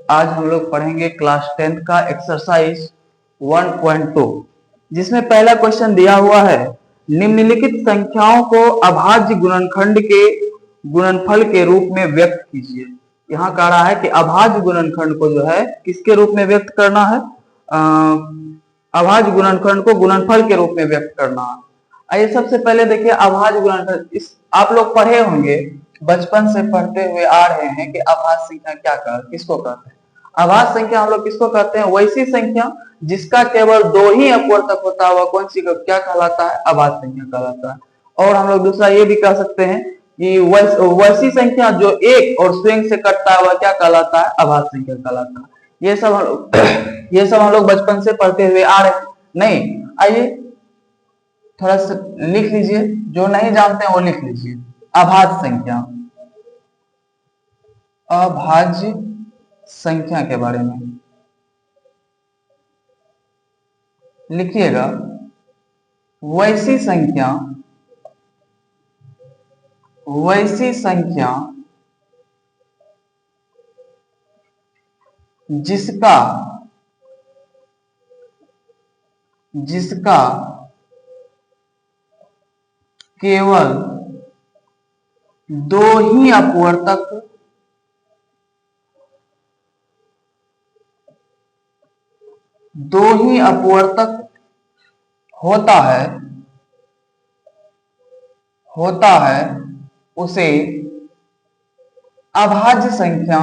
आज हम लोग पढ़ेंगे क्लास 10th का एक्सरसाइज 1.2, जिसमें पहला क्वेश्चन दिया हुआ है, निम्नलिखित संख्याओं को अभाज्य गुणनखंड के गुणनफल के रूप में व्यक्त कीजिए। यहाँ कह रहा है कि अभाज्य गुणनखंड को जो है किसके रूप में व्यक्त करना है, अभाज्य गुणनखंड को गुणनफल के रूप में व्यक्त करना है। आइए सबसे पहले देखिए अभाज्य गुणनखंड, इस आप लोग पढ़े होंगे, बचपन से पढ़ते हुए आ रहे हैं कि अभाज्य संख्या किसको कहते हैं। अभाज्य संख्या हम लोग किसको कहते हैं, वैसी संख्या जिसका केवल दो ही अपवर्तक होता है, वह कौन सी क्या कहलाता है, अभाज्य संख्या कहलाता है। और हम लोग दूसरा ये भी कह सकते हैं कि वैसी संख्या जो एक और स्वयं से कटता है, वह क्या कहलाता है, अभाज्य संख्या कहलाता है। ये सब हम लोग बचपन से पढ़ते हुए आ रहे हैं। नहीं, आइए थोड़ा सा लिख लीजिए, जो नहीं जानते हैं वो लिख लीजिए। अभाज्य संख्या, अभाज्य संख्या के बारे में लिखिएगा। वैसी संख्या जिसका केवल दो ही अपवर्तक होता है उसे अभाज्य संख्या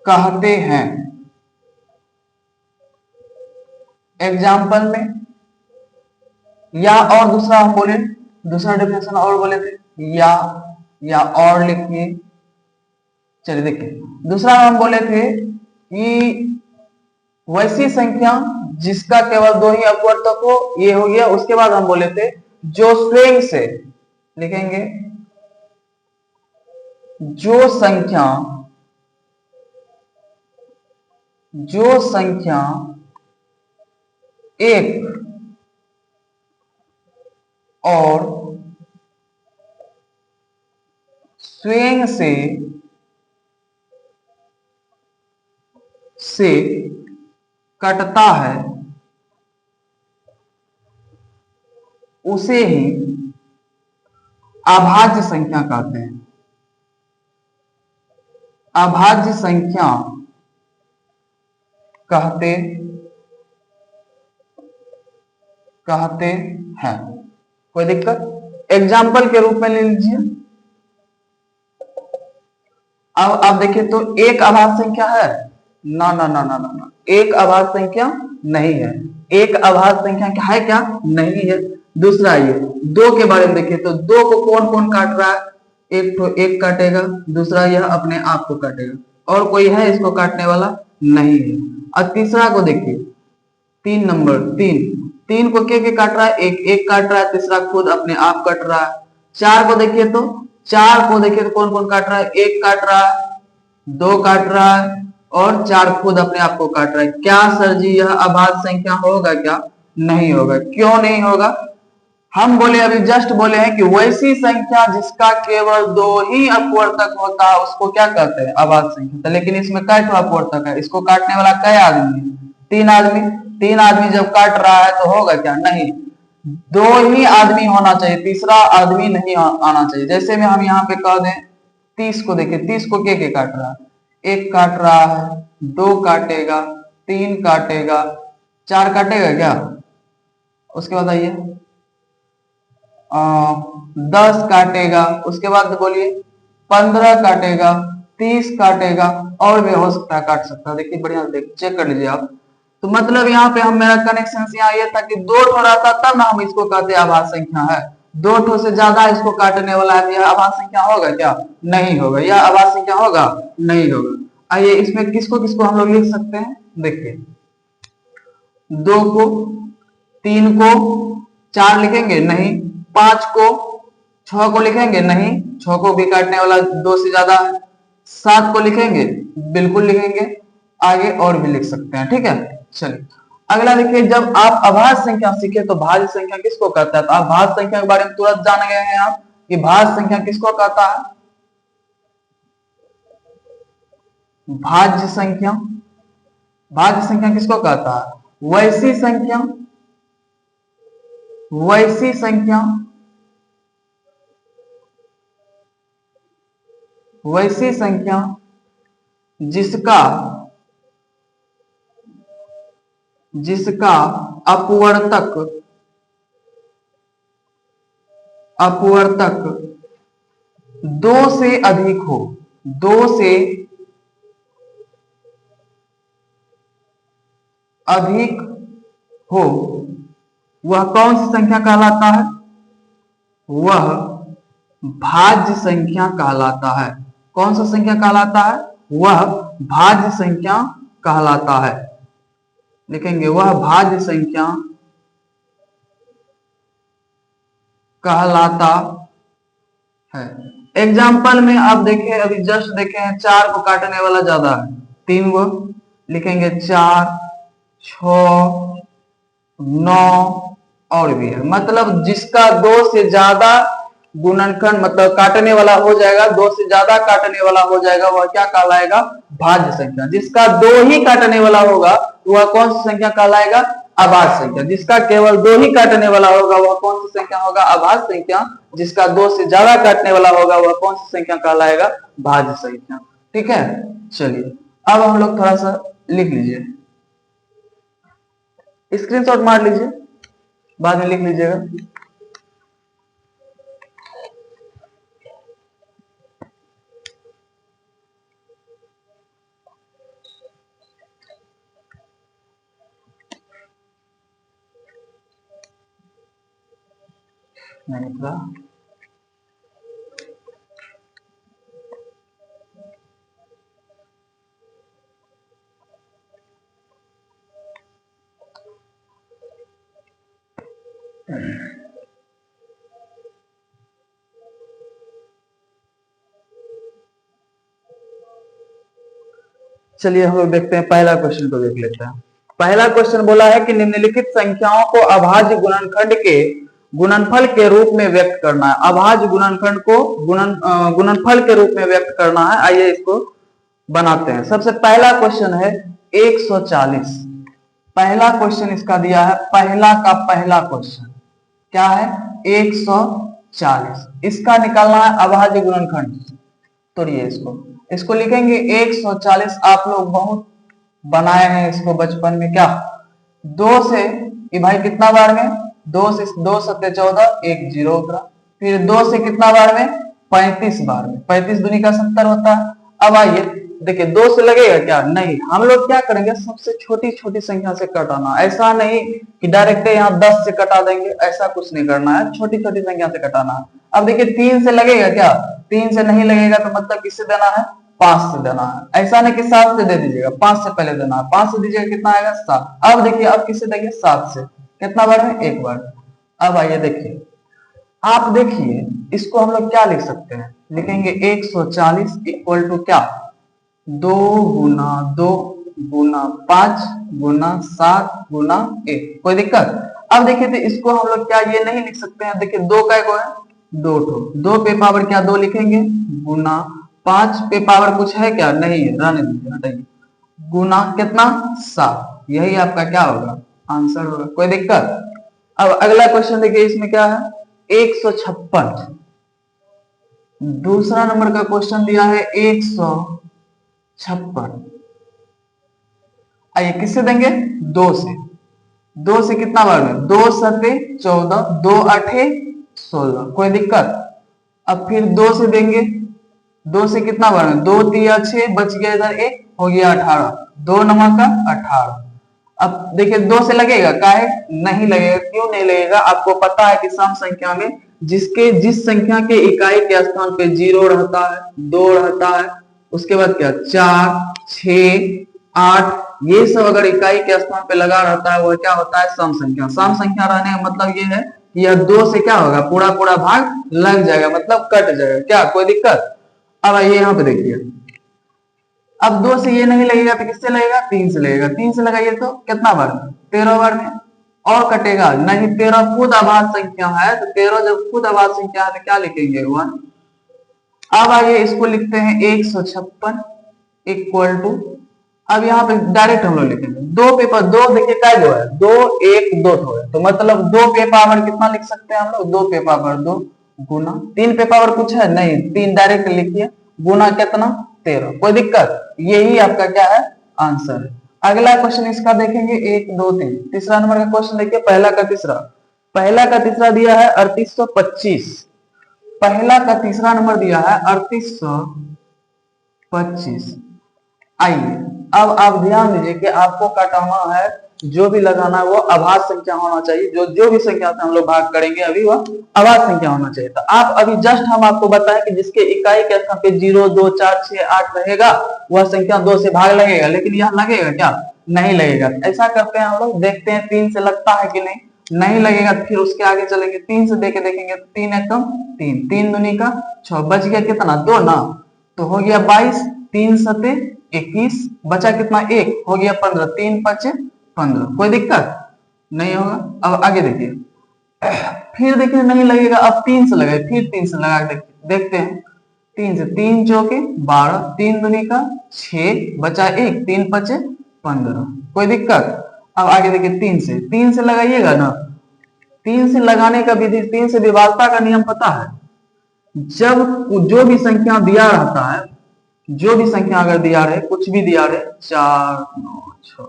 कहते हैं। एग्जाम्पल में, या और दूसरा हम बोले, दूसरा डेफिनेशन और बोले थे, या और लिखिए। चलिए देखिए, दूसरा हम बोले थे कि वैसी संख्या जिसका केवल दो ही अपवर्तक हो, ये हो गया। उसके बाद हम बोले थे जो स्वयं से लिखेंगे, जो संख्या एक और स्वयं से कटता है, उसे ही अभाज्य संख्या कहते हैं। अभाज्य संख्या कहते हैं। कोई दिक्कत? एग्जाम्पल के रूप में ले लीजिए। अब आप देखिए तो एक अभाज्य संख्या है ना, ना ना ना ना ना, एक अभाज्य संख्या नहीं है। एक अभाज्य संख्या क्या है, क्या नहीं है। दूसरा ये दो के बारे में देखिए तो दो को कौन कौन काट रहा है, एक तो एक काटेगा, दूसरा यह अपने आप को काटेगा, और कोई है इसको काटने वाला नहीं है। और तीसरा को देखिए, 3 नंबर, तीन को के काट रहा है, एक काट रहा है, तीसरा खुद अपने आप कट रहा है। 4 को देखिए तो कौन कौन काट रहा है, एक काट रहा है, दो काट रहा है, और 4 खुद अपने आप को काट रहा है। क्या सर जी यह अभाज्य संख्या होगा क्या? नहीं होगा। क्यों नहीं होगा? हम बोले, अभी जस्ट बोले हैं कि वैसी संख्या जिसका केवल दो ही अपवर्तक होता है उसको क्या कहते हैं, अभाज्य संख्या। लेकिन इसमें कई अपवर्तक है, इसको काटने वाला कई आदमी है, 3 आदमी। 3 आदमी जब काट रहा है तो होगा क्या? नहीं, 2 ही आदमी होना चाहिए, तीसरा आदमी नहीं आना चाहिए। जैसे में हम यहाँ पे कह दें 30 को देखिए, 30 को के काट रहा है, एक काट रहा है, 2 काटेगा, 3 काटेगा, 4 काटेगा क्या? उसके बाद आइए 10 काटेगा, उसके बाद बोलिए 15 काटेगा, 30 काटेगा, और भी हो सकता है, काट सकता है। देखिए बढ़िया चेक कर लीजिए आप। तो मतलब यहाँ पे हम, मेरा कनेक्शन यहाँ ये था कि 2 ठो रहता तब ना हम इसको कहते अभाज्य संख्या है। 2 ठो से ज्यादा इसको काटने वाला है, यह अभाज्य संख्या होगा क्या? नहीं होगा। यह अभाज्य संख्या होगा? नहीं होगा। आइए इसमें किसको हम लोग लिख सकते हैं, देखिए 2 को, 3 को 4 लिखेंगे? नहीं। 5 को 6 को लिखेंगे? नहीं, 6 को भी काटने वाला 2 से ज्यादा है। 7 को लिखेंगे? बिल्कुल लिखेंगे। आगे और भी लिख सकते हैं, ठीक है। चलिए अगला देखिए, जब आप अभाज्य संख्या सीखे तो भाज्य संख्या किसको कहता है? तो आप भाज्य संख्या के बारे में तुरंत जान गए हैं आप कि भाज्य संख्या किसको कहता है। भाज्य संख्या, भाज्य संख्या किसको कहता है? वैसी संख्या, वैसी संख्या, वैसी संख्या जिसका जिसका अपवर्तक अपवर्तक 2 से अधिक हो, 2 से अधिक हो, वह कौन सी संख्या कहलाता है? वह भाज्य संख्या कहलाता है। कौन सा संख्या कहलाता है? वह भाज्य संख्या कहलाता है। लिखेंगे वह भाज्य संख्या कहलाता है। एग्जाम्पल में आप देखें, अभी जस्ट देखे हैं 4 को काटने वाला ज्यादा है, 3 को लिखेंगे 4, 6, 9 और भी है। मतलब जिसका 2 से ज्यादा गुणनखंड मतलब काटने वाला हो जाएगा, 2 से ज्यादा काटने वाला हो जाएगा, वह क्या कहलाएगा? भाज्य संख्या। जिसका 2 ही काटने वाला होगा वह कौन सी संख्या कहलाएगा? अभाज्य संख्या। जिसका केवल 2 ही काटने वाला होगा वह कौन सी संख्या होगा? अभाज्य संख्या। जिसका 2 से ज्यादा काटने वाला होगा वह कौन सी संख्या कहलाएगा? भाज्य संख्या। ठीक है, चलिए अब हम लोग थोड़ा सा लिख लीजिए, स्क्रीनशॉट मार लीजिए, बाद में लिख लीजिएगा। नहीं निकला। चलिए हम लोग देखते हैं, पहला क्वेश्चन को देख लेते हैं। पहला क्वेश्चन बोला है कि निम्नलिखित संख्याओं को अभाज्य गुणनखंड के गुणनफल के रूप में व्यक्त करना है। अभाज्य गुणनखंड को गुणनफल के रूप में व्यक्त करना है। आइए इसको बनाते हैं। सबसे पहला क्वेश्चन है 140। पहला क्वेश्चन इसका दिया है, पहला का पहला क्वेश्चन क्या है? 140। इसका निकालना है अभाज्य गुणनखंड। तोड़िए इसको लिखेंगे 140। आप लोग बहुत बनाए हैं इसको बचपन में। क्या 2 से ये भाई कितना बार में? 2 से 2 सत्ते 14, 1 0 उतरा। फिर 2 से कितना बार में? 35 बार में। 35 दूनी का 70 होता है। अब आइए देखिए, 2 से लगेगा क्या? नहीं, हम लोग क्या करेंगे? सबसे छोटी छोटी संख्या से कटाना। ऐसा नहीं कि डायरेक्ट यहाँ 10 से कटा देंगे, ऐसा कुछ नहीं करना है, छोटी छोटी संख्या से कटाना है। अब देखिए 3 से लगेगा क्या? 3 से नहीं लगेगा तो मतलब किससे देना है? 5 से देना है। ऐसा नहीं कि 7 से दे दीजिएगा, 5 से पहले देना है। 5 से दीजिएगा कितना आएगा? 7। अब देखिए अब किससे देंगे? 7 से। कितना बार में? 1 बार। अब आइए देखिए, आप देखिए इसको हम लोग क्या लिख सकते हैं? लिखेंगे 140 इक्वल टू क्या? 2 गुना 2 गुना 5 गुना 7 गुना 1। कोई दिक्कत? अब देखिए तो इसको हम लोग क्या ये नहीं लिख सकते हैं? देखिए 2 का को है 2 ठो, 2 पे पावर क्या 2 लिखेंगे, गुना 5 पे पावर कुछ है क्या? नहीं है, रहने दीजिए, हटाइए। गुना कितना? 7। यही आपका क्या होगा? आंसर होगा। कोई दिक्कत? अब अगला क्वेश्चन देखिए, इसमें क्या है? 156। दूसरा नंबर का क्वेश्चन दिया है 156। आइए किससे देंगे? 2 से। 2 से कितना बार में? 2 सत्ते 14, 2 आठे 16। कोई दिक्कत? अब फिर 2 से देंगे, 2 से कितना बार में? 2 तिया 6, बच गया इधर 1, हो गया 18। 2 नंबर का 18। अब देखिए 2 से लगेगा? काहे नहीं लगेगा? क्यों नहीं लगेगा? आपको पता है कि सम संख्या में जिस संख्या के इकाई के स्थान पे 0 रहता है, 2 रहता है, उसके बाद क्या 4, 6, 8, ये सब अगर इकाई के स्थान पे लगा रहता है वह क्या होता है? सम संख्या। सम संख्या रहने का मतलब ये है कि यह 2 से क्या होगा? पूरा पूरा भाग लग जाएगा, मतलब कट जाएगा। क्या कोई दिक्कत? अब आइए यहाँ पे देखिए, अब 2 से ये नहीं लगेगा तो किससे लगेगा? 3 से लगेगा। 3 से लगाइए तो कितना बार में? 13 बार में और कटेगा नहीं। 13 खुद अभाज्य संख्या है, तो 13 जब खुद अभाज्य संख्या है तो क्या लिखेंगे 1। अब आइए इसको लिखते हैं 156 इक्वल टू, अब यहाँ पे डायरेक्ट हम लोग लिखेंगे दो पेपर, दो देखिए क्या दो है, दो एक दो ठो है, तो मतलब दो पे पावर कितना लिख सकते हैं हम लोग, दो पे पावर दो गुना, तीन पे पावर कुछ है नहीं, तीन डायरेक्ट लिखिए, गुना कितना 13, कोई दिक्कत, यही आपका क्या है आंसर है। अगला क्वेश्चन इसका देखेंगे 1 2 3, तीसरा नंबर का क्वेश्चन देखिए, पहला का तीसरा दिया है 3825, पहला का तीसरा नंबर दिया है 3825। आइए अब आप ध्यान दीजिए कि आपको काटाना है, जो भी लगाना है वो अभाज्य संख्या होना चाहिए, जो भी संख्या से हम लोग भाग करेंगे अभी वह अभाज्य संख्या होना चाहिए। तो आप अभी जस्ट हम आपको बताएं कि जिसके इकाई के स्थान पे 0 2 4 6 8 रहेगा वह संख्या 2 से भाग लगेगा, लेकिन यहाँ लगेगा क्या, नहीं लगेगा। ऐसा करते हैं हम लोग, देखते हैं 3 से लगता है कि नहीं लगेगा, फिर उसके आगे चलेंगे 3 से देखे देखेंगे, 3 एकम 3, 3 दूनी का 6, बच गया कितना 2 ना, तो हो गया 22, 3 सते 21, बचा कितना 1, हो गया 15, 3 5 15, कोई दिक्कत नहीं होगा। अब आगे देखिए, फिर देखिए नहीं लगेगा, अब 3 से लगाए, फिर 3 से लगा देखते हैं, 3 से 3 चौके 12, 3 दूनी का 6, बचा 1, 3 5 15, कोई दिक्कत। अब आगे देखिए 3 से लगाइएगा ना, 3 से लगाने का विधि, 3 से विभाजता का नियम पता है, जब जो भी संख्या दिया रहता है, जो भी संख्या अगर दिया रहे, कुछ भी दिया रहे 4 9 6,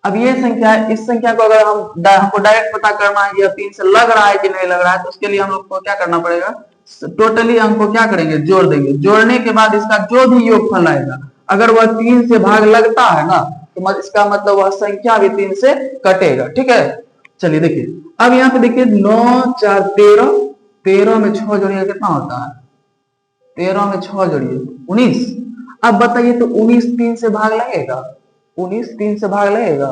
अब ये संख्या है, इस संख्या को अगर हमको डायरेक्ट पता करना है कि 3 से लग रहा है कि नहीं लग रहा है, तो उसके लिए हम लोग को क्या करना पड़ेगा, टोटली अंक को क्या करेंगे, जोड़ देंगे, जोड़ने के बाद इसका जो भी योगफल आएगा, अगर वह 3 से भाग लगता है ना, तो इसका मतलब वह संख्या भी 3 से कटेगा, ठीक है। चलिए देखिए, अब यहाँ पे देखिए 9 4 13, 13 में 6 जोड़िए कितना होता है, 13 में 6 जोड़िए 19। अब बताइए तो 19 3 से भाग लगेगा, 19 3 से भाग लगेगा,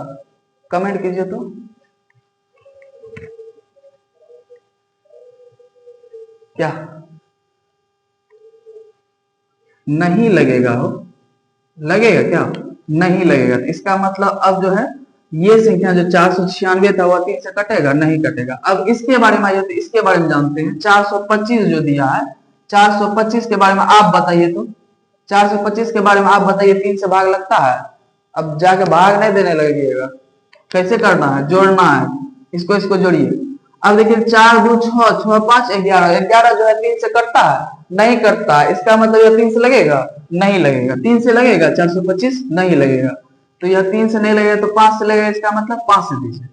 कमेंट कीजिए तो। क्या नहीं लगेगा हो, लगेगा क्या, नहीं लगेगा। इसका मतलब अब जो है ये संख्या जो 496 था वह 3 से कटेगा, नहीं कटेगा। अब इसके बारे में आइए तो इसके बारे में जानते हैं, 425 जो दिया है, 425 के बारे में आप बताइए तो, 425 के बारे में आप बताइए, 3 से भाग लगता है, अब जाके भाग नहीं देने लगेगा, कैसे करना है, जोड़ना है, इसको जोड़िए। अब देखिए 4 2 6 6 5 11, 11 जो है 3 से कटता है, नहीं कटता है, इसका मतलब यह 3 से लगेगा, नहीं लगेगा। 3 से लगेगा 425, नहीं लगेगा, तो यह 3 से नहीं लगेगा, तो 5 से लगेगा, इसका मतलब 5 से दीजिए।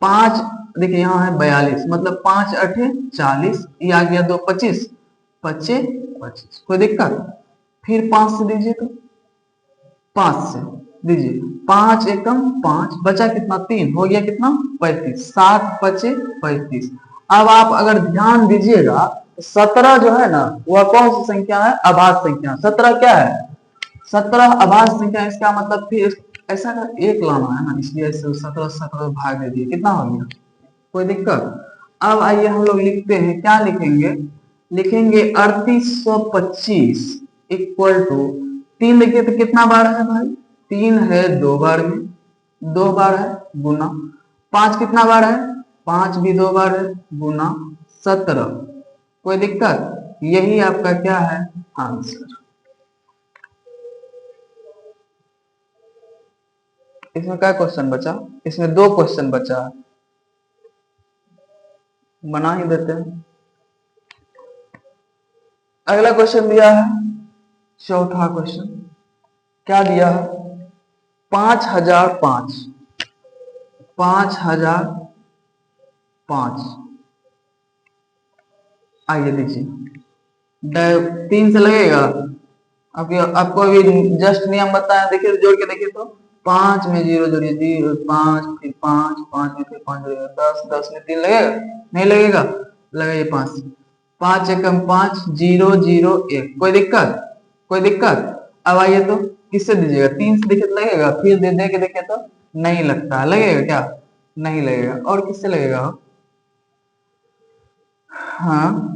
5 देखिए यहाँ है 42, मतलब 5 8 40, ये आ गया 2 25, 25 25, कोई दिक्कत। फिर 5 से दीजिए तो, 5 से दीजिए, 5 एकम 5, बचा कितना 3, हो गया कितना 35, 7 5 35। अब आप अगर ध्यान दीजिएगा, 17 जो है ना वह कौन सी संख्या है, अभाज्य संख्या। 17 क्या है, 17 अभाज्य संख्या, इसका मतलब फिर ऐसा एक लाना है ना, इसलिए 17 17 भाग दे दिए, कितना हो गया, कोई दिक्कत। अब आइए हम लोग लिखते हैं, क्या लिखेंगे, लिखेंगे 3825 इक्वल टू 3, लिखे तो कितना बार है भाई, 3 है 2 बार में, 2 बार है गुना, 5 कितना बार है, 5 भी 2 बार है गुना 17, कोई दिक्कत, यही आपका क्या है आंसर। इसमें क्या क्वेश्चन बचा, इसमें 2 क्वेश्चन बचा, बना ही देते हैं। अगला क्वेश्चन दिया है, चौथा क्वेश्चन क्या दिया है, 5005, 5005, आइए देखिए 3 से लगेगा, आपको अभी जस्ट नियम बताया, देखिए जोड़ के देखिए तो, 5 में 0 जोड़िए 0 5, फिर 5 5 में फिर 5 जोड़िए 10, 10 में 3 लगेगा, नहीं लगेगा, लगाइए 5, 5 एकम 5 0 0 1, कोई दिक्कत, कोई दिक्कत। अब आइए तो किससे दीजिएगा, 3 से देखिए तो लगेगा, फिर दे के देखे तो नहीं लगता, लगेगा क्या, नहीं लगेगा। और किससे लगेगा, हाँ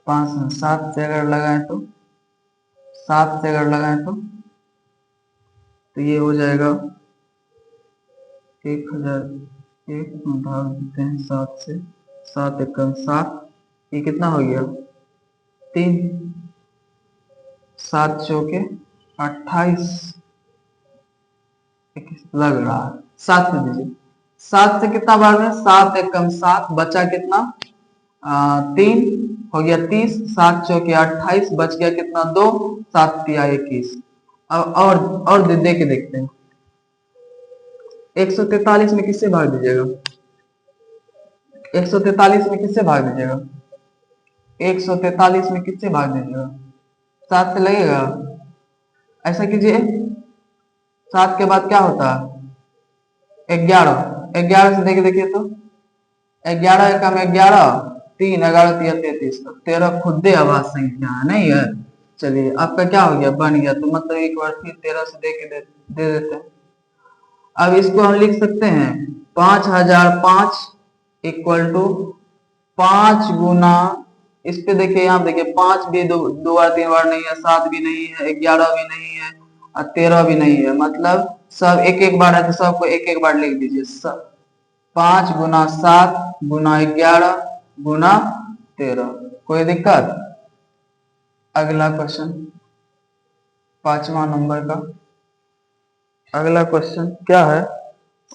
5 7 से अगर लगाए तो, 7 से अगर लगाए तो ये हो जाएगा 1001 में भाग देते हैं 7 से, 7 एकम 7, ये कितना हो गया 3, 7 चौके 28, लग रहा है 7 से दीजिए, 7 से कितना भाग में 7 एकम 7, बचा कितना 3 हो गया 30, 7 चौके 28, बच गया कितना 2, 7 तिया 21। अब और दे के देखते हैं 143 में किससे भाग दीजिएगा, 143 में किससे भाग दीजिएगा, 143 में किससे भाग दीजिएगा, 7 से लगेगा। ऐसा कीजिए 7 के बाद क्या होता है 11, 11 से देखे देखिए तो 11 एकम 11, 3, 11 तिया 33, 13 खुदे आवाज संख्या नहीं है। चलिए आपका क्या हो गया बन गया, तो मतलब एक बार फिर 13 से दे देते हैं। अब इसको हम लिख सकते हैं 5005 इक्वल टू 5 गुना, इस पे देखिए यहाँ देखिए 5 भी दो बार 3 बार नहीं है, 7 भी नहीं है, 11 भी नहीं है और 13 भी नहीं है, मतलब सब एक एक बार है तो सबको एक एक बार लिख दीजिए। 5 गुना 7 गुना 11 गुना 13, कोई दिक्कत। अगला क्वेश्चन 5वां नंबर का अगला क्वेश्चन क्या है,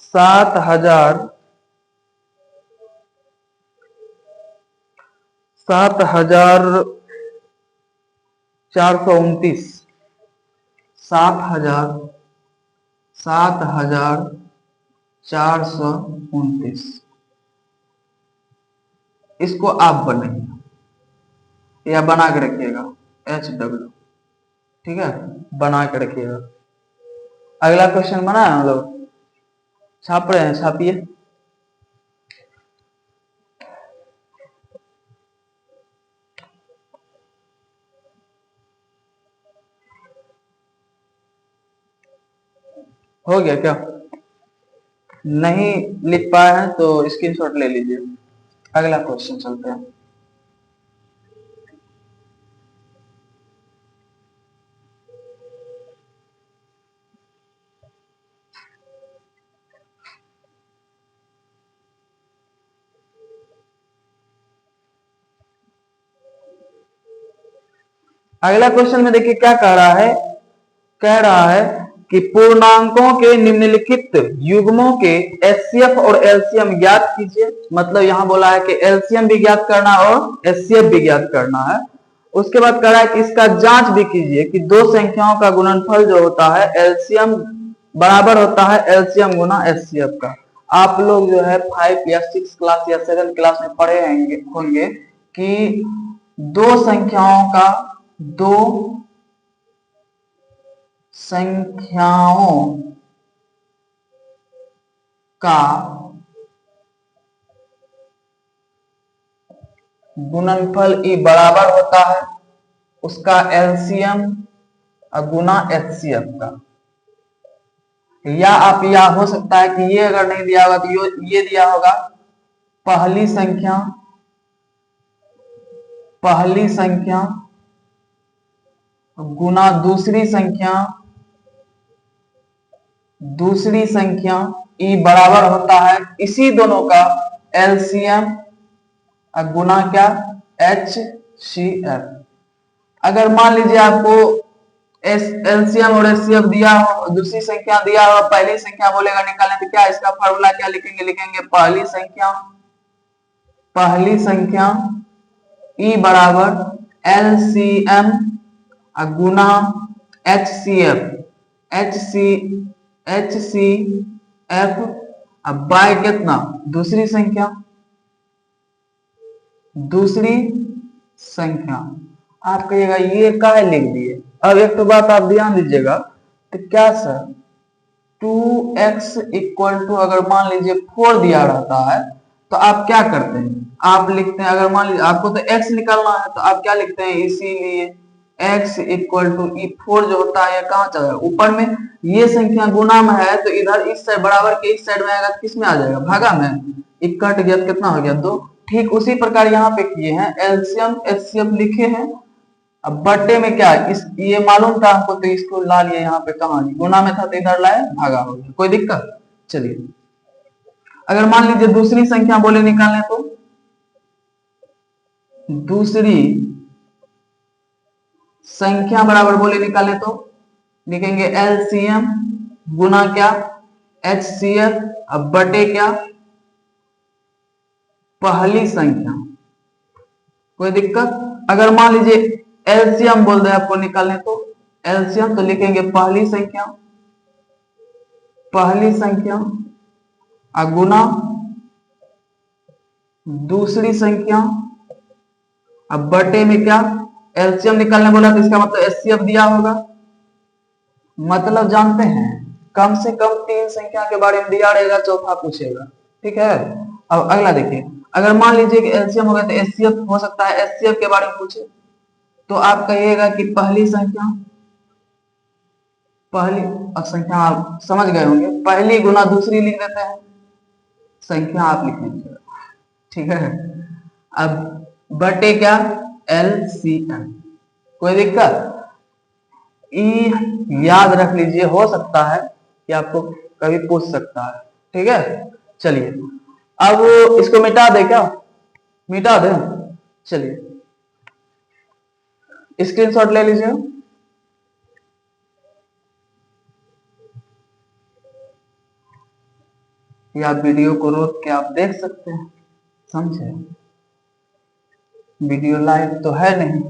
7,429, 7,429, इसको आप बनाइए या बना के रखिएगा HW, ठीक है बना के रखिएगा। अगला क्वेश्चन बना है हम लोग, छाप रहे हैं, छापिए। हो गया क्या, नहीं लिख पाए हैं तो स्क्रीनशॉट ले लीजिए। अगला क्वेश्चन चलते हैं। अगला क्वेश्चन में देखिए क्या कह रहा है कि पूर्णांकों के निम्नलिखित युग्मों के एचसीएफ और एलसीएम ज्ञात कीजिए। मतलब यहां बोला है कि एलसीएम भी ज्ञात करना और एचसीएफ भी ज्ञात करना है। उसके बाद कह रहा है कि इसका जांच भी कीजिए कि दो संख्याओं का गुणनफल जो होता है एलसीएम बराबर होता है एलसीएम गुना एचसीएफ का। आप लोग जो है 5 या 6 क्लास या 7 क्लास में पढ़े होंगे कि दो संख्याओं का गुणनफल ई बराबर होता है उसका एलसीएम गुना एचसीएफ का। या आप या हो सकता है कि ये अगर नहीं दिया होगा तो ये दिया होगा पहली संख्या गुना दूसरी संख्या ई बराबर होता है इसी दोनों का एलसीएम गुना क्या HCF। अगर मान लीजिए आपको एलसीएम और एचसीएफ दिया हो, दूसरी संख्या दिया हो, पहली संख्या बोलेगा निकालने तो क्या इसका फॉर्मूला क्या लिखेंगे पहली संख्या ई बराबर एलसीएम गुना HCF अब बाय कितना दूसरी संख्या आप कहिएगा ये काहे लिख दिए। अब एक तो बात आप ध्यान दीजिएगा, तो क्या सर 2x इक्वल टू अगर मान लीजिए 4 दिया रहता है तो आप क्या करते हैं, आप लिखते हैं अगर मान लीजिए आपको तो x निकालना है तो आप क्या लिखते हैं, इसीलिए x इक्वल टू ई 4 जो होता है कहाँ चला जाएगा ऊपर में, ये संख्या गुना में है तो इधर इस साइड बराबर के इस साइड में आएगा तो किस में आ जाएगा भागा में, एक कट गया तो कितना हो गया 2। ठीक उसी प्रकार यहाँ पे किए हैं एलसीएम एचसीएफ लिखे हैं। अब बट्टे में क्या ये मालूम था हमको तो इसको ला लिए यहाँ पे, कहा गुना में था तो इधर लाए भागा हो गया, कोई दिक्कत। चलिए अगर मान लीजिए दूसरी संख्या बोले निकालने तो दूसरी संख्या बराबर बोले निकालें तो लिखेंगे एलसीएम गुना क्या एचसीएफ अब बटे क्या पहली संख्या। कोई दिक्कत? अगर मान लीजिए एलसीएम बोल रहे आपको निकालने तो एलसीएम तो लिखेंगे पहली संख्या गुना दूसरी संख्या अब बटे में क्या एलसीएम निकालने बोला तो इसका मतलब एचसीएफ दिया होगा। मतलब जानते हैं कम से कम 3 संख्या के बारे में दिया रहेगा, चौथा पूछेगा। ठीक है, अब अगला देखिए, अगर मान लीजिए कि एलसीएम हो गया तो एचसीएफ हो सकता है, एचसीएफ के बारे में पूछे तो आप कहिएगा कि पहली संख्या आप समझ गए होंगे, पहली गुना दूसरी लिख देते हैं, संख्या आप लिख लीजिएगा। ठीक है, अब बटे क्या एलसीएम। कोई दिक्कत? याद रख लीजिए, हो सकता है कि आपको कभी पूछ सकता है। ठीक है, चलिए अब इसको मिटा दे, क्या मिटा दे? चलिए स्क्रीनशॉट ले लीजिए। या वीडियो को रोक के आप देख सकते हैं, समझे? वीडियो लाइव तो है नहीं,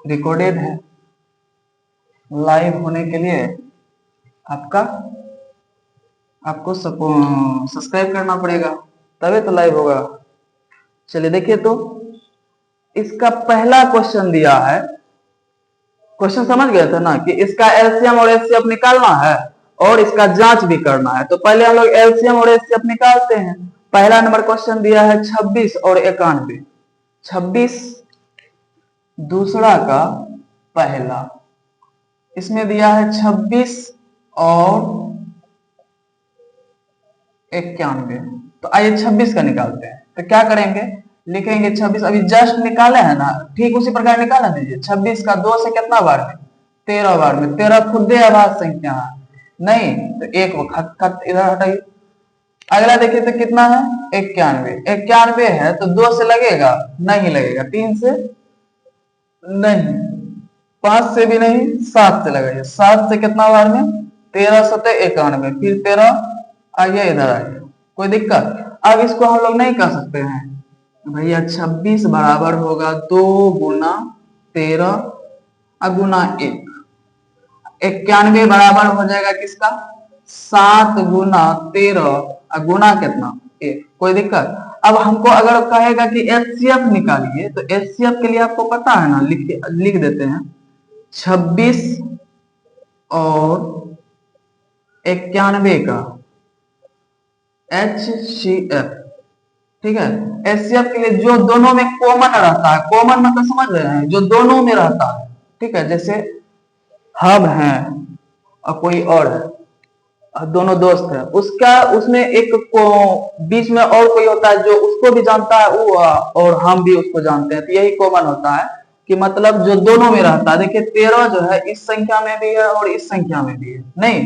रिकॉर्डेड है। लाइव होने के लिए आपको सब्सक्राइब करना पड़ेगा, तभी तो लाइव होगा। चलिए देखिए, तो इसका पहला क्वेश्चन दिया है, क्वेश्चन समझ गए थे ना कि इसका एलसीएम और एचसीएफ निकालना है और इसका जांच भी करना है। तो पहले हम लोग एलसीएम और एचसीएफ निकालते हैं। पहला नंबर क्वेश्चन दिया है 26 और 91, 26 दूसरा का पहला, इसमें दिया है 26 और 91। तो आइए 26 का निकालते हैं। तो क्या करेंगे, लिखेंगे 26, अभी जस्ट निकाले हैं ना, ठीक उसी प्रकार निकालना दीजिए। 26 का 2 से कितना बार में 13 बार में, 13 खुदे आभाज्य संख्या है नहीं तो एक खत इधर हटाइए। अगला देखिए तो कितना है 91, 91 है तो 2 से लगेगा नहीं लगेगा, 3 से नहीं, 5 से भी नहीं, 7 से लगाइए। 7 से कितना बार में 13 सतह 91, फिर 13 आइए इधर आइए। कोई दिक्कत? अब इसको हम लोग नहीं कर सकते हैं भैया, 26 बराबर होगा 2 गुना 13 गुना 1, 91 बराबर हो जाएगा किसका 7 गुना 13 गुना कितना 1। कोई दिक्कत? अब हमको अगर कहेगा कि एचसीएफ निकालिए तो एचसीएफ के लिए आपको पता है ना, लिख देते हैं 26 और 91 का HCF। ठीक है, एचसीएफ के लिए जो दोनों में कॉमन रहता है, कॉमन मतलब समझ रहे हैं, जो दोनों में रहता है। ठीक है, जैसे हम हैं और कोई और है, दोनों दोस्त है, उसमें एक को बीच में और कोई होता है जो उसको भी जानता है वो और हम भी उसको जानते हैं, तो यही कॉमन होता है कि मतलब जो दोनों में रहता है। देखिए 13 जो है इस संख्या में भी है और इस संख्या में भी है नहीं,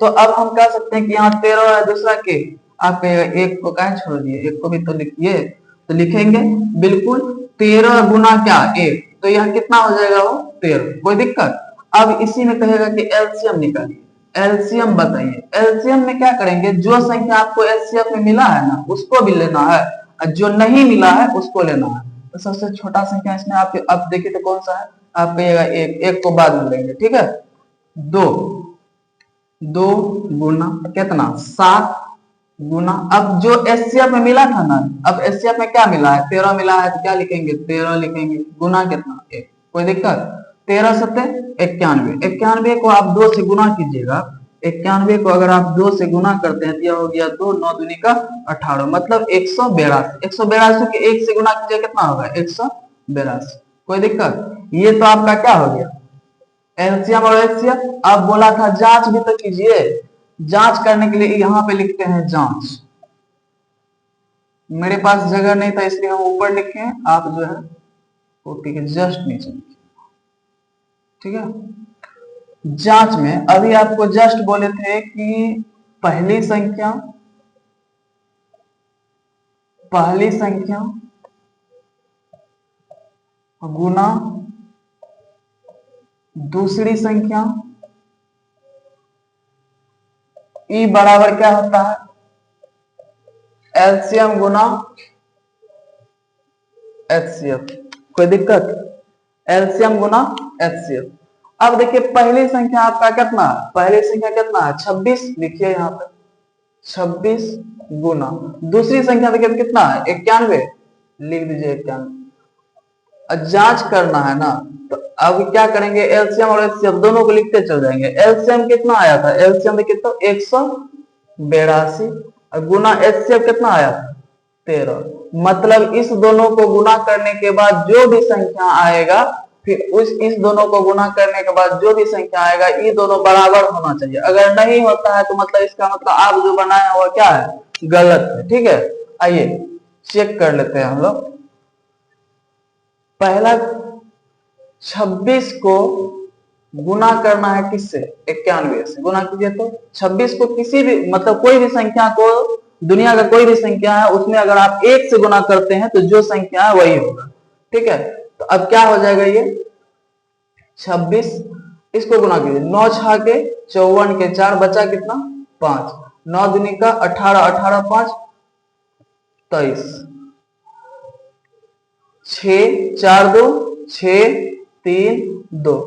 तो अब हम कह सकते हैं कि यहाँ 13 है, दूसरा के आप एक को कहें छोड़ दिए, एक को भी तो लिखिए। तो लिखेंगे बिल्कुल 13 गुना क्या 1, तो यह कितना हो जाएगा वो 13। कोई दिक्कत? अब इसी में कहेगा कि एलसीएम निकालिए, एलसीएम बताइए। एलसीएम में क्या करेंगे, जो संख्या आपको एचसीएफ में मिला है ना उसको भी लेना है और जो नहीं मिला है उसको लेना है। तो सबसे छोटा संख्या इसमें आप अब देखिए तो कौन सा है, आप कहिएगा एक को बाद में लेंगे। ठीक है, 2 गुना कितना 7 गुना, अब जो एचसीएफ में मिला था ना, अब एचसीएफ में क्या मिला है 13 मिला है, तो क्या लिखेंगे 13 लिखेंगे, गुना कितना 1। कोई दिक्कत? 13 सत्ते 91, 91 को आप 2 से गुना कीजिएगा। 91 को अगर आप 2 से गुना करते हैं तो यह हो गया 2 9 दूनी का 18, मतलब 182। 182 के 1 से गुना कीजिए कितना होगा 182। कोई दिक्कत? ये तो आपका क्या हो गया एलसीएम और एचसीएफ। अब बोला था जांच भी तो कीजिए, जांच करने के लिए यहां पे लिखते हैं जांच। मेरे पास जगह नहीं था इसलिए हम ऊपर लिखे हैं, आप जो है कॉपी के जस्ट नीचे लिखिए। ठीक है, जांच में अभी आपको जस्ट बोले थे कि पहली संख्या पहली संख्या गुना दूसरी संख्या, ई बराबर क्या होता है, एलसीएम गुना एचसीएफ। कोई दिक्कत, एलसीएम गुना एचसीएफ। अब देखिए पहली संख्या आपका कितना है, पहली संख्या कितना है 26, लिखिए यहाँ पे 26 गुना दूसरी संख्या देखिए कितना है 91, लिख दीजिए 91। जांच करना है ना, तो अब क्या करेंगे, एलसीएम और एचसीएफ दोनों को लिखते चल जाएंगे। एलसीएम कितना आया था, एलसीएम देखिए तो 182 और गुना एचसीएफ कितना आया था 13। मतलब इस दोनों को गुना करने के बाद जो भी संख्या आएगा, फिर इस दोनों को गुना करने के बाद जो भी संख्या आएगा, ये दोनों बराबर होना चाहिए। अगर नहीं होता है तो मतलब इसका मतलब आप जो बनाए वो क्या है, गलत है। ठीक है, आइए चेक कर लेते हैं हम लोग। पहला 26 को गुना करना है किससे, 91 से गुना कीजिए। तो 26 को किसी भी मतलब कोई भी संख्या को, दुनिया का कोई भी संख्या है उसमें अगर आप 1 से गुना करते हैं तो जो संख्या है वही होगा। ठीक है, तो अब क्या हो जाएगा, ये 26 इसको गुना कीजिए, 9 6 के 54 के 4 बचा कितना 5, 9 दूनी का 18, 18 5 23, 6 4 2 6 3 2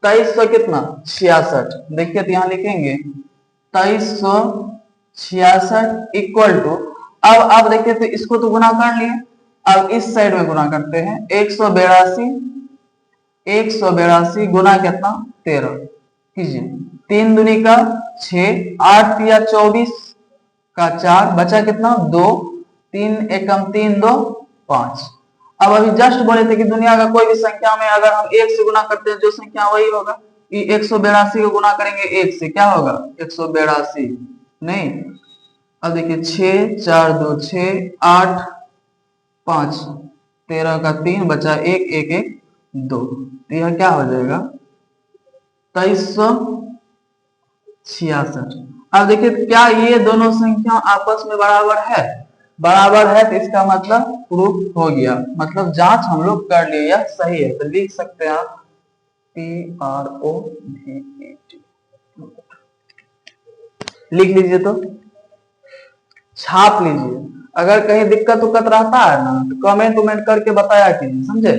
2300 कितना 66। देखिए तो यहां लिखेंगे 2366 इक्वल टू, अब आप देखिए तो इसको तो गुना कर लिए, अब इस साइड में गुना करते हैं 182 गुना कितना 13 कीजिए, 3 दूनी का 6, 8 या 24 का 4 बचा कितना 2, 3 एकम 3 2 5। अब अभी जस्ट बोले थे कि दुनिया का कोई भी संख्या में अगर हम 1 से गुना करते हैं जो संख्या वही होगा। 182 को गुना करेंगे 1 से क्या होगा 182 नहीं। अब देखिए 6 4 2 6 8 5 13 का 3 बचा 1 1 1 2, तो यह क्या हो जाएगा 2366। अब देखिए क्या ये दोनों संख्या आपस में बराबर है, बराबर है, तो इसका मतलब प्रूफ हो गया, मतलब जांच हम लोग कर लिए यह सही है। तो लिख सकते हैं आप PROVET, लिख लीजिए, तो छाप लीजिए। अगर कहीं दिक्कत उक्कत रहता है ना तो कमेंट करके बताया कीजिए, समझे।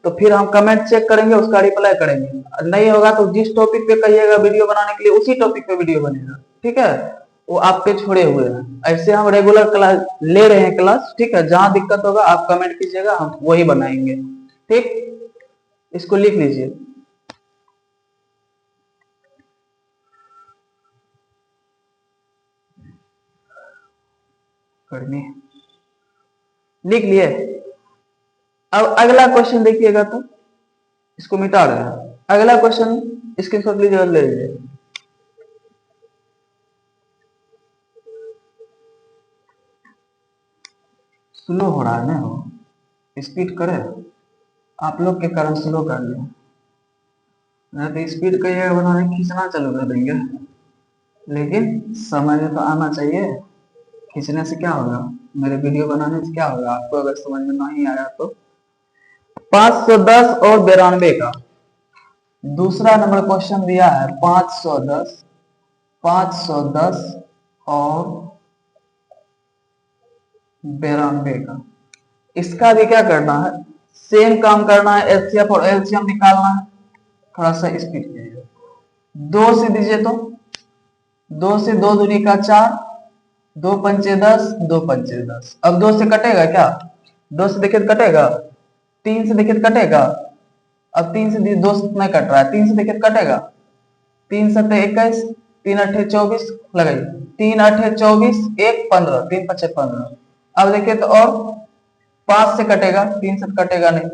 तो फिर हम कमेंट चेक करेंगे, उसका रिप्लाई करेंगे। नहीं होगा तो जिस टॉपिक पे कहिएगा वीडियो बनाने के लिए उसी टॉपिक पे वीडियो बनेगा। ठीक है, वो आप पे छोड़े हुए हैं, ऐसे हम रेगुलर क्लास ले रहे हैं क्लास। ठीक है, जहां दिक्कत होगा आप कमेंट कीजिएगा, हम वही बनाएंगे। ठीक, इसको लिख लीजिए। करनी लिख लिए। अब अगला क्वेश्चन देखिएगा, तो इसको मिटा रहे हैं। अगला क्वेश्चन स्क्रीनशॉट लीजिए और ले लीजिए। स्लो हो रहा है ना, हो स्पीड करे, आप लोग के कारण स्लो कर लिया, नहीं तो स्पीड कहिएगा बनाने खींचना चालू कर देंगे। लेकिन समझ में तो आना चाहिए, खींचने से क्या होगा, मेरे वीडियो बनाने से क्या होगा, आपको अगर समझ में नहीं आया तो। 510 और 92 का दूसरा नंबर क्वेश्चन दिया है। 510 और 92 का, इसका भी क्या करना है, सेम काम करना है, एचसीएफ और एलसीएम निकालना है। थोड़ा सा स्पीड कीजिए। 2 से दीजिए, तो 2 से 2 दूनी का 4, 2 पंचे 10, 2 पंचे 10। अब 2 से कटेगा क्या, 2 से देखिए कटेगा, 3 से देखिए कटेगा। अब 3 से 2 से नहीं कट रहा है, 3 से देखिए कटेगा, 3 सत्ते 21, 3 अट्ठे 24 लगाइए, 3 अट्ठे 24 1 15, 3 पचे 15। अब देखिए तो और 5 से कटेगा, 3 से कटेगा नहीं,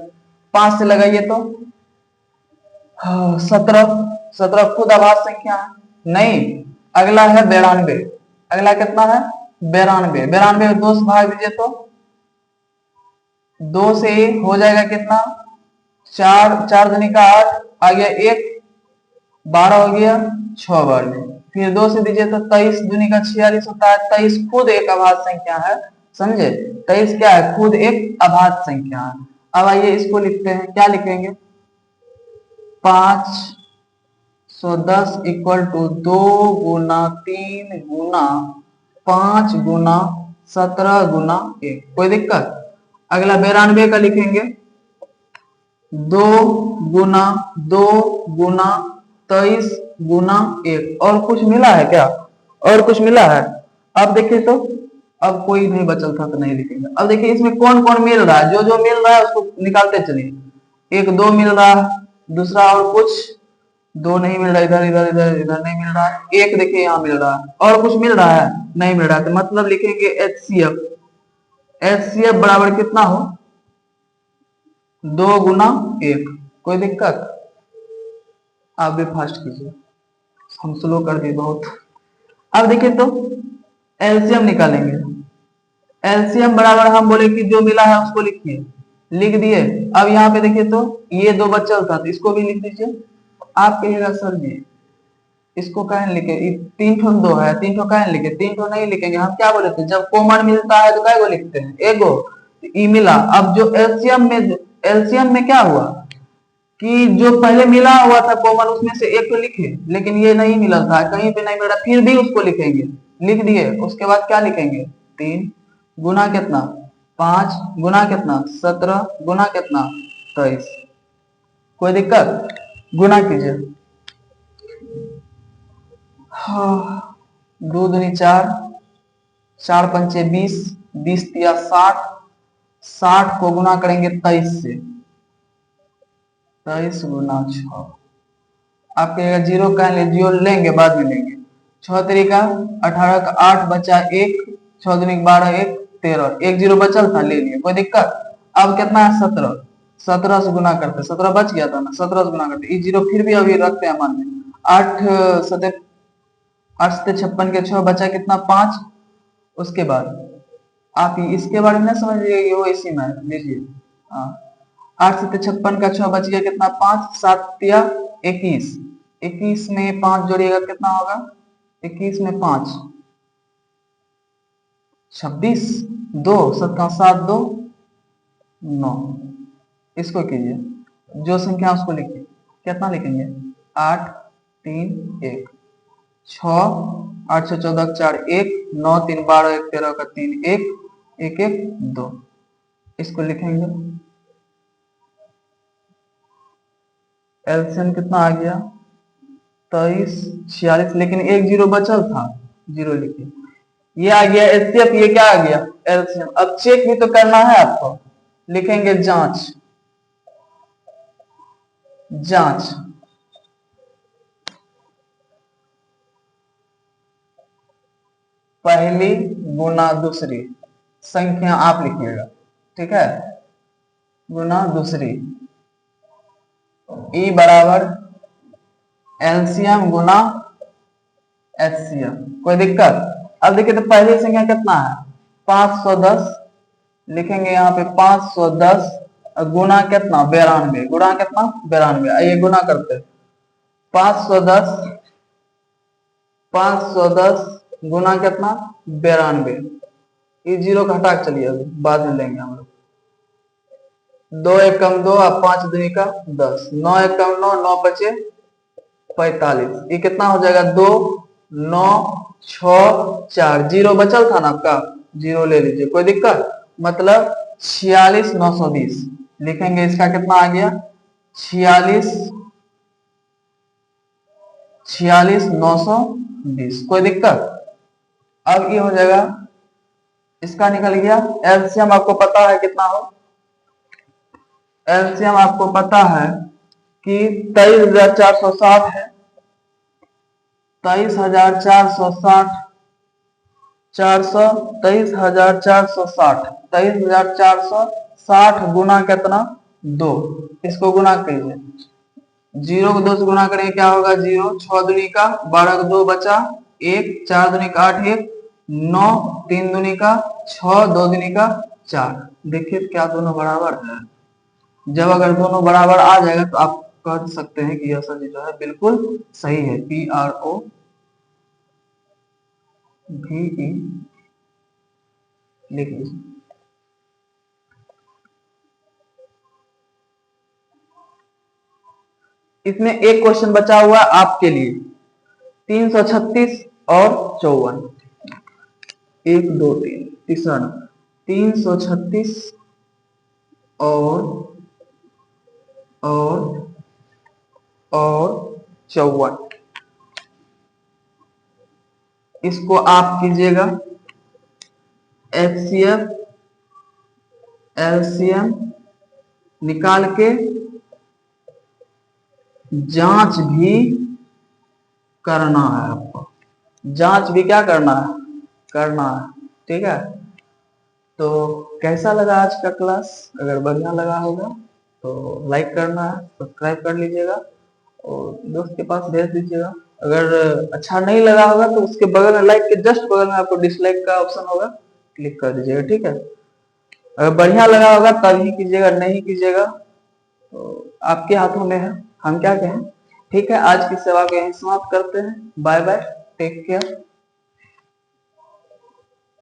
5 से लगाइए तो 17, 17 खुद आभाज्य संख्या है नहीं। अगला है 92, अगला कितना है 92, 92 2 से भाग दीजिए तो 2 से हो जाएगा कितना 4, 4 दूनी का 8 आ गया 1, 12 हो गया 6 बार में। फिर 2 से दीजिए तो 23 दूनी का 46 होता है। 23 खुद एक अभाज्य संख्या है, समझे। 23 क्या है, खुद एक अभाज्य संख्या है। अब आइए इसको लिखते हैं, क्या लिखेंगे, 510 इक्वल टू 2 गुना 3 गुना 5 गुना 17 गुना 1। कोई दिक्कत। अगला 92 का लिखेंगे, 2 गुना 2 गुना 23 गुना 1। और कुछ मिला है क्या, और कुछ मिला है। अब देखिए तो अब कोई नहीं बचल था तो नहीं लिखेंगे। अब देखिए इसमें कौन कौन मिल रहा है, जो जो मिल रहा है उसको निकालते चलिए। एक 2 मिल रहा है, दूसरा और कुछ 2 नहीं मिल रहा, इधर इधर इधर इधर नहीं मिल रहा है। एक देखिए यहाँ मिल रहा है, और कुछ मिल रहा है, नहीं मिल रहा है। तो मतलब लिखेंगे HCF। HCF बराबर कितना हो, 2 गुना 1। कोई दिक्कत। आप भी फास्ट कीजिए, हम स्लो कर दिए बहुत। अब देखिए तो एलसीएम निकालेंगे। एलसीएम बराबर हम बोले कि जो मिला है उसको लिखिए, लिख दिए। अब यहाँ पे देखिए तो ये 2 बच्चा था तो इसको भी लिख दीजिए। आप कहिएगा सर जी इसको कहें लिखे, 3 ठो 2 है, 3 ठो कहें लिखे, 3 ठो नहीं लिखेंगे। हम क्या बोले थे, जब कॉमन मिलता है तो कै गो लिखते हैं, एगो। ई मिला। अब जो एलसीएम में क्या हुआ कि जो पहले मिला हुआ था कॉमन उसमें से एक तो लिखे, लेकिन ये नहीं मिला था, कहीं पे नहीं मिला, फिर भी उसको लिखेंगे, लिख दिए। उसके बाद क्या लिखेंगे, 3 गुना कितना 5 गुना कितना 17 गुना कितना 23। कोई दिक्कत। गुना कीजिए। हाँ, 2 दूनी 4, 4 पंचे 20, 20 तिया 60, 60 को गुना करेंगे 23 से, 23 गुना 6। आपके जीरो का जीरो लेंगे, बाद में लेंगे। 6 तरीका 18 का 8 बचा 1, 6 दूनी 12 1 13, एक जीरो बचल था, ले लिए, कोई दिक्कत। अब कितना है 17, 17 से गुना करते, 17 बच गया था ना, 17 से गुना करते, ये जीरो फिर भी अभी रखते हैं मन में। 8 सते 8 से 56 के 6 बचा कितना 5। उसके बाद आप इसके बारे में समझ लीजिए, वो इसी में लीजिए। हाँ, 8 से 56 का 6 बच गया कितना 5, 7 तिया 21, 21 में 5 जोड़िएगा कितना होगा, 21 में 5 26, 2 7 7 2 9। इसको कीजिए, जो संख्या उसको लिखिए। कितना लिखेंगे, 8 3 1, 6 8 से 14 4 1, 9 3 12 1 13 का 3 1 1 1 2। इसको लिखेंगे। एलसीएम कितना आ गया 23 46, लेकिन एक जीरो बचल था, जीरो लिखिए। ये आ गया एचसीएफ, ये क्या आ गया एलसीएम। अब चेक भी तो करना है आपको, लिखेंगे जांच। जांच पहली गुना दूसरी संख्या आप लिखिएगा, ठीक है, गुना दूसरी। ई बराबर एलसीएम गुना एचसीएफ। कोई दिक्कत। अब देखिए तो पहली संख्या कितना है 510, लिखेंगे यहाँ पे 510 गुना कितना 92, गुना कितना 92। आइए गुना करते, 510 गुना कितना 92। इस जीरो का हटा चलिए, अभी बाद में लेंगे हम लोग। 2 1 कम 2 और 5 दूनी का 10, 9 1 कम 9, 9 बचे 45। ये कितना हो जाएगा 2 9 6 4, जीरो बचल था ना आपका, जीरो ले लीजिए, कोई दिक्कत। मतलब 46 920 लिखेंगे। इसका कितना आ गया 46 920। कोई दिक्कत। अब ये हो जाएगा, इसका निकल गया। एलसीएम आपको पता है कितना हो, एलसीएम आपको पता है कि 23,460 है। 23,460 400 23,460 23,460 गुना कितना 2। इसको गुना कीजिए, जीरो को 2 से गुना करेंगे क्या होगा, जीरो 6 दूनी का 12 का 2 बचा 1, 4 दूनी का 8 1 9, 3 दूनी का 6, 2 दूनी का 4। देखिए क्या दोनों बराबर है। जब अगर दोनों बराबर आ जाएगा तो आप कह सकते हैं कि यह सही जो है बिल्कुल सही है। PROVE लिख लीजिए। इसमें एक क्वेश्चन बचा हुआ है आपके लिए, 336 और 54। 1 2 3 तीसरा नंबर 336 और और और 54। इसको आप कीजिएगा एचसीएफ एलसीएम निकाल के जांच भी करना है आपको, जांच भी क्या करना है, करना है। ठीक है, तो कैसा लगा आज का क्लास? अगर बढ़िया लगा होगा तो लाइक करना है, सब्सक्राइब कर लीजिएगा और दोस्त के पास भेज दीजिएगा। अगर अच्छा नहीं लगा होगा तो उसके बगल में, लाइक के जस्ट बगल में आपको डिसलाइक का ऑप्शन होगा, क्लिक कर दीजिएगा। ठीक है, अगर बढ़िया लगा होगा तभी कीजिएगा, नहीं कीजिएगा तो आपके हाथों में है, हम क्या कहें। ठीक है, आज की सेवा को यहीं समाप्त करते हैं। Bye bye, take care.